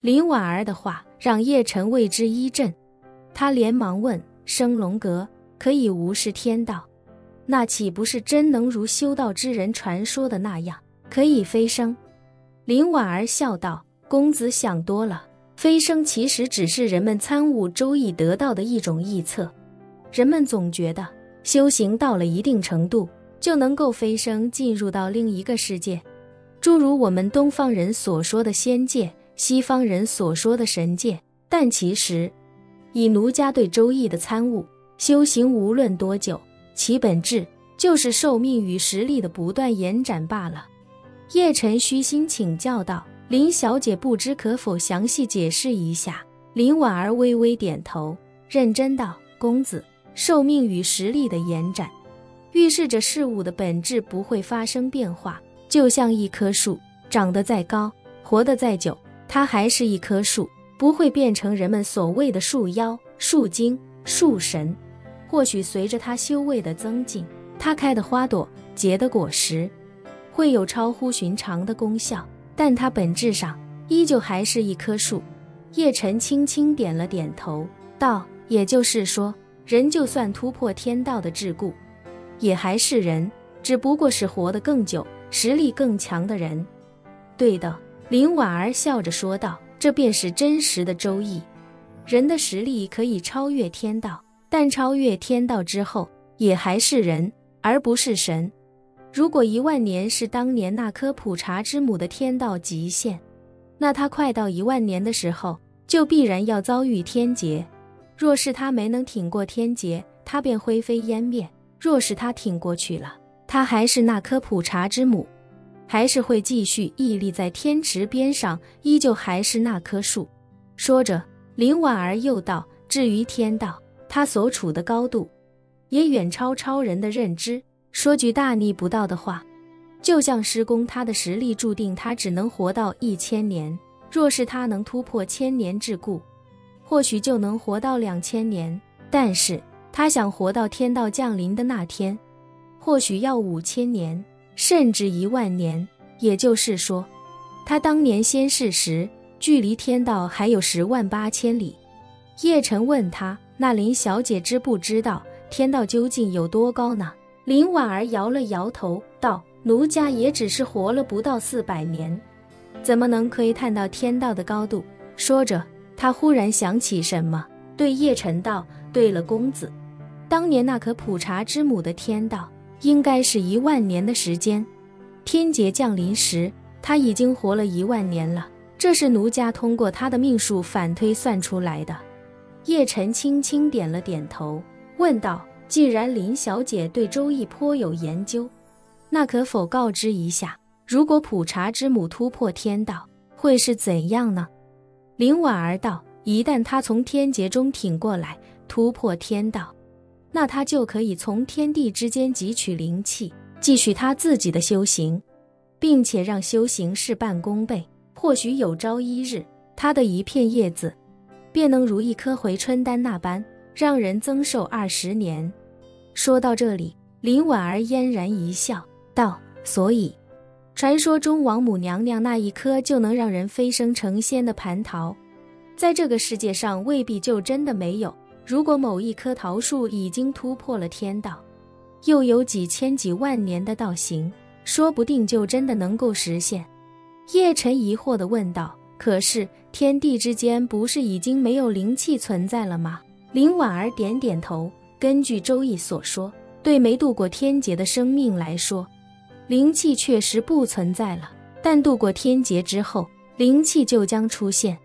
林婉儿的话让叶晨为之一振，他连忙问：升龙阁可以无视天道，那岂不是真能如修道之人传说的那样，可以飞升？林婉儿笑道：公子想多了，飞升其实只是人们参悟周易得到的一种臆测。人们总觉得修行到了一定程度，就能够飞升进入到另一个世界，诸如我们东方人所说的仙界，西方人所说的神界。但其实以奴家对周易的参悟，修行无论多久，其本质就是寿命与实力的不断延展罢了。叶晨虚心请教道：林小姐不知可否详细解释一下？林婉儿微微点头，认真道：公子，寿命与实力的延展预示着事物的本质不会发生变化，就像一棵树，长得再高，活得再久，它还是一棵树，不会变成人们所谓的树妖、树精、树神。或许随着它修为的增进，它开的花朵、结的果实会有超乎寻常的功效，但它本质上依旧还是一棵树。叶晨轻轻点了点头，道：也就是说，人就算突破天道的桎梏，也还是人，只不过是活得更久、实力更强的人。对的，林婉儿笑着说道，这便是真实的周易。人的实力可以超越天道，但超越天道之后，也还是人，而不是神。如果10000年是当年那颗普查之母的天道极限，那他快到10000年的时候，就必然要遭遇天劫。若是他没能挺过天劫，他便灰飞烟灭；若是他挺过去了，他还是那颗普查之母，还是会继续屹立在天池边上，依旧还是那棵树。说着，林婉儿又道：至于天道，他所处的高度也远超超人的认知。说句大逆不道的话，就像师公，他的实力注定他只能活到1000年，若是他能突破1000年桎梏，或许就能活到2000年，但是他想活到天道降临的那天，或许要5000年，甚至10000年。也就是说，他当年仙逝时，距离天道还有108000里。叶晨问他：那林小姐知不知道天道究竟有多高呢？林婉儿摇了摇头，道：奴家也只是活了不到400年，怎么能窥探到天道的高度？说着，他忽然想起什么，对叶晨道：对了，公子，当年那颗普查之母的天道应该是10000年的时间，天劫降临时他已经活了10000年了，这是奴家通过他的命数反推算出来的。叶晨轻轻点了点头，问道：既然林小姐对周易颇有研究，那可否告知一下，如果普查之母突破天道，会是怎样呢？林婉儿道：一旦她从天劫中挺过来，突破天道，那她就可以从天地之间汲取灵气，继续她自己的修行，并且让修行事半功倍。或许有朝一日，她的一片叶子便能如一颗回春丹那般，让人增寿20年。说到这里，林婉儿嫣然一笑，道：所以传说中王母娘娘那一颗就能让人飞升成仙的蟠桃，在这个世界上未必就真的没有。如果某一棵桃树已经突破了天道，又有几千几万年的道行，说不定就真的能够实现。叶晨疑惑地问道：可是天地之间不是已经没有灵气存在了吗？林婉儿点点头，根据周易所说，对没度过天劫的生命来说，灵气确实不存在了，但度过天劫之后，灵气就将出现。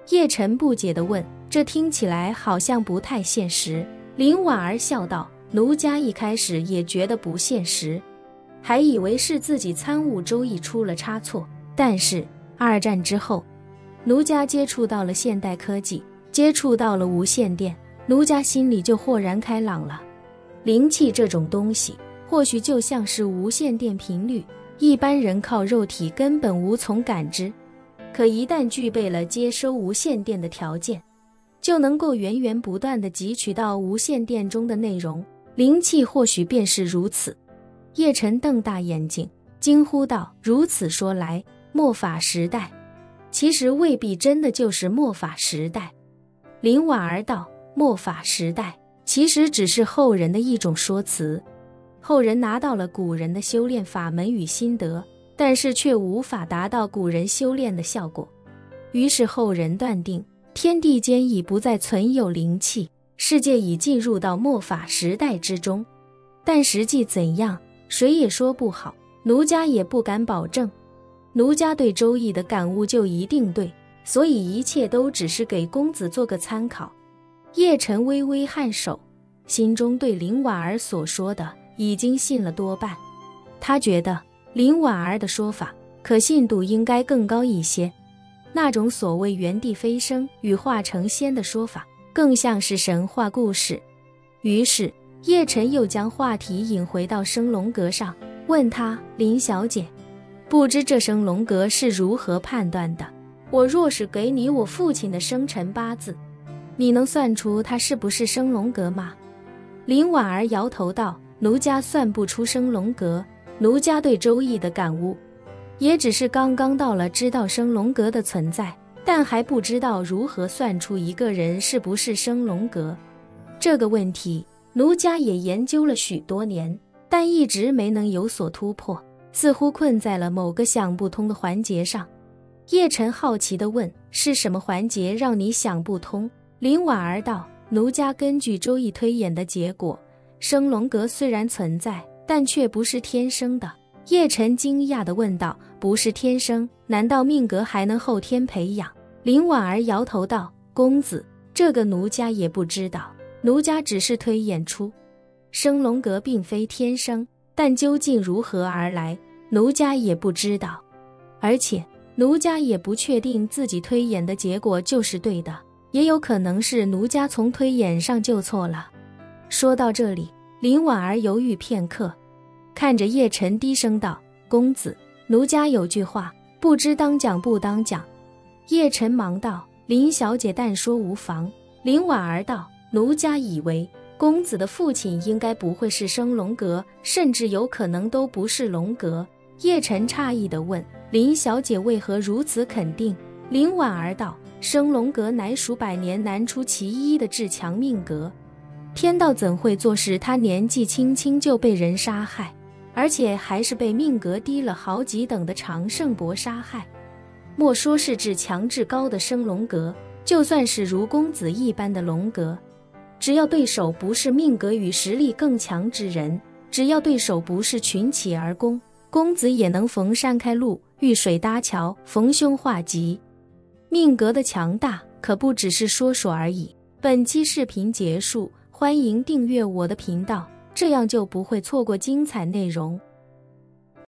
叶晨不解地问：这听起来好像不太现实。林婉儿笑道：奴家一开始也觉得不现实，还以为是自己参悟周易出了差错，但是2战之后，奴家接触到了现代科技，接触到了无线电，奴家心里就豁然开朗了。灵气这种东西，或许就像是无线电频率，一般人靠肉体根本无从感知，可一旦具备了接收无线电的条件，就能够源源不断地汲取到无线电中的内容。灵气或许便是如此。叶晨瞪大眼睛，惊呼道：如此说来，末法时代其实未必真的就是末法时代。林婉儿道，末法时代其实只是后人的一种说辞，后人拿到了古人的修炼法门与心得，但是却无法达到古人修炼的效果，于是后人断定天地间已不再存有灵气，世界已进入到末法时代之中。但实际怎样，谁也说不好，奴家也不敢保证。奴家对周易的感悟就一定对，所以一切都只是给公子做个参考。叶晨微微颔首，心中对林婉儿所说的已经信了多半。他觉得林婉儿的说法可信度应该更高一些，那种所谓原地飞升与化成仙的说法更像是神话故事。于是叶晨又将话题引回到升龙阁上，问他，林小姐，不知这升龙阁是如何判断的？我若是给你我父亲的生辰八字，你能算出他是不是升龙阁吗？林婉儿摇头道，奴家算不出升龙阁，奴家对周易的感悟也只是刚刚到了知道升龙阁的存在，但还不知道如何算出一个人是不是升龙阁。这个问题奴家也研究了许多年，但一直没能有所突破，似乎困在了某个想不通的环节上。叶晨好奇地问，是什么环节让你想不通？林婉儿道，奴家根据周易推演的结果，升龙阁虽然存在，但却不是天生的。叶晨惊讶地问道，不是天生，难道命格还能后天培养？林婉儿摇头道，公子，这个奴家也不知道，奴家只是推演出升龙阁并非天生，但究竟如何而来，奴家也不知道，而且奴家也不确定自己推演的结果就是对的，也有可能是奴家从推演上就错了。说到这里，林婉儿犹豫片刻，看着叶晨低声道，公子，奴家有句话，不知当讲不当讲。叶晨忙道，林小姐但说无妨。林婉儿道，奴家以为公子的父亲应该不会是升龙阁，甚至有可能都不是龙阁。叶晨诧异地问，林小姐为何如此肯定？林婉儿道，升龙阁乃属百年难出其一的至强命格，天道怎会坐视他年纪轻轻就被人杀害，而且还是被命格低了好几等的长胜伯杀害？莫说是至强至高的升龙阁，就算是如公子一般的龙阁，只要对手不是命格与实力更强之人，只要对手不是群起而攻，公子也能逢山开路，遇水搭桥，逢凶化吉。命格的强大可不只是说说而已。本期视频结束，欢迎订阅我的频道，这样就不会错过精彩内容。